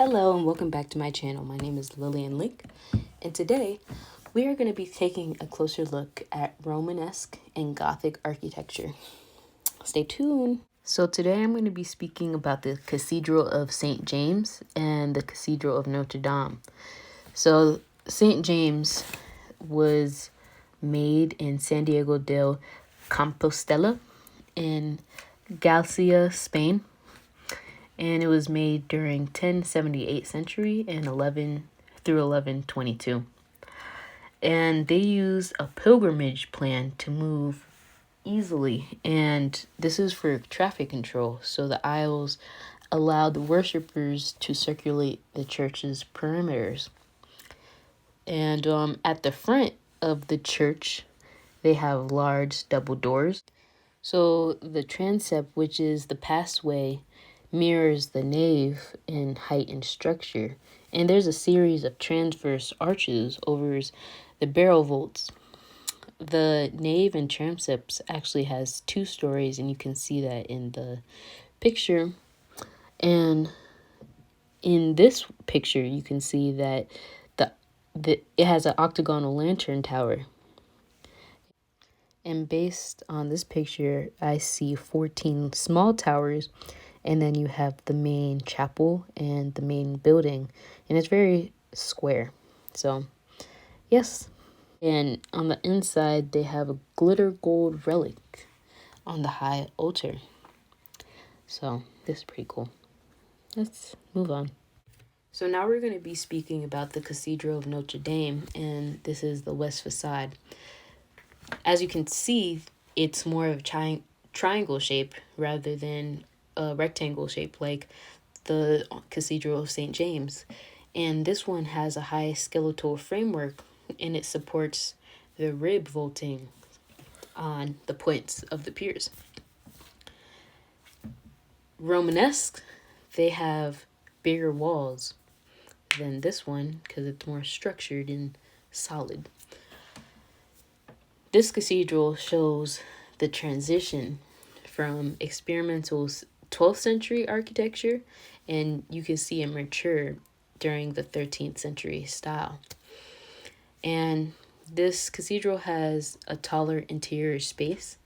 Hello and welcome back to my channel. My name is Lillian Link, and today we are going to be taking a closer look at Romanesque and Gothic architecture. Stay tuned. So today I'm going to be speaking about the Cathedral of St. James and the Cathedral of Notre Dame. So St. James was made in Santiago de Compostela in Galicia, Spain. And it was made during 1078 century and 1122. And they used a pilgrimage plan to move easily, and this is for traffic control. So the aisles allowed the worshippers to circulate the church's perimeters. And at the front of the church, they have large double doors. So the transept, which is the passway, mirrors the nave in height and structure, and there's a series of transverse arches over the barrel vaults. The nave and transepts actually has 2 stories, and you can see that in the picture. And in this picture, you can see that it has an octagonal lantern tower. And based on this picture, I see 14 small towers, and then you have the main chapel and the main building, and it's very square. So, yes. And on the inside, they have a glitter gold relic on the high altar. So, this is pretty cool. Let's move on. So now we're going to be speaking about the Cathedral of Notre Dame, and this is the west facade. As you can see, it's more of a triangle shape rather than a rectangle shape like the Cathedral of St. James. And this one has a high skeletal framework, and it supports the rib vaulting on the points of the piers. Romanesque, they have bigger walls than this one because it's more structured and solid. This cathedral shows the transition from experimental 12th century architecture, and you can see it mature during the 13th century style. And this cathedral has a taller interior space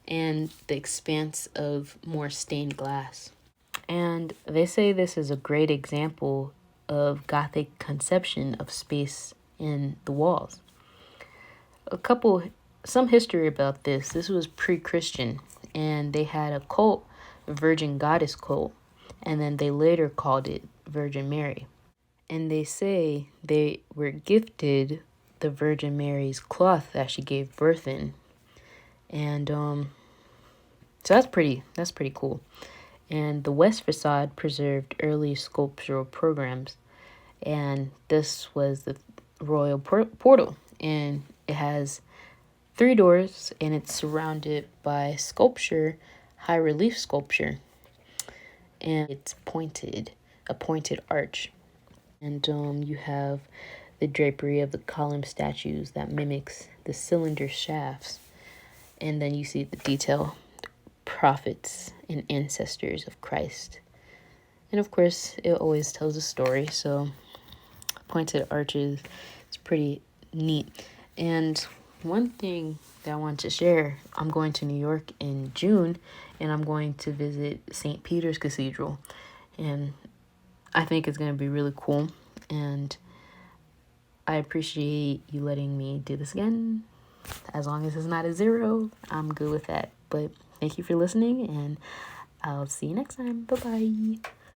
and the expanse of more stained glass. And they say this is a great example of Gothic conception of space in the walls. Some history about this. This was pre-Christian, and they had a cult, a Virgin Goddess cult, and then they later called it Virgin Mary. And they say they were gifted the Virgin Mary's cloth that she gave birth in. And so that's pretty cool. And the west facade preserved early sculptural programs, and this was the royal portal, and it has 3 doors, and it's surrounded by sculpture, high relief sculpture, and it's a pointed arch. And you have the drapery of the column statues that mimics the cylinder shafts. And then you see the detail, prophets and ancestors of Christ. And of course, it always tells a story, so pointed arches is pretty neat. And one thing that I want to share, I'm going to New York in June, and I'm going to visit St. Peter's Cathedral, and I think it's going to be really cool, and I appreciate you letting me do this again. As long as it's not a 0, I'm good with that. But thank you for listening, and I'll see you next time. Bye-bye.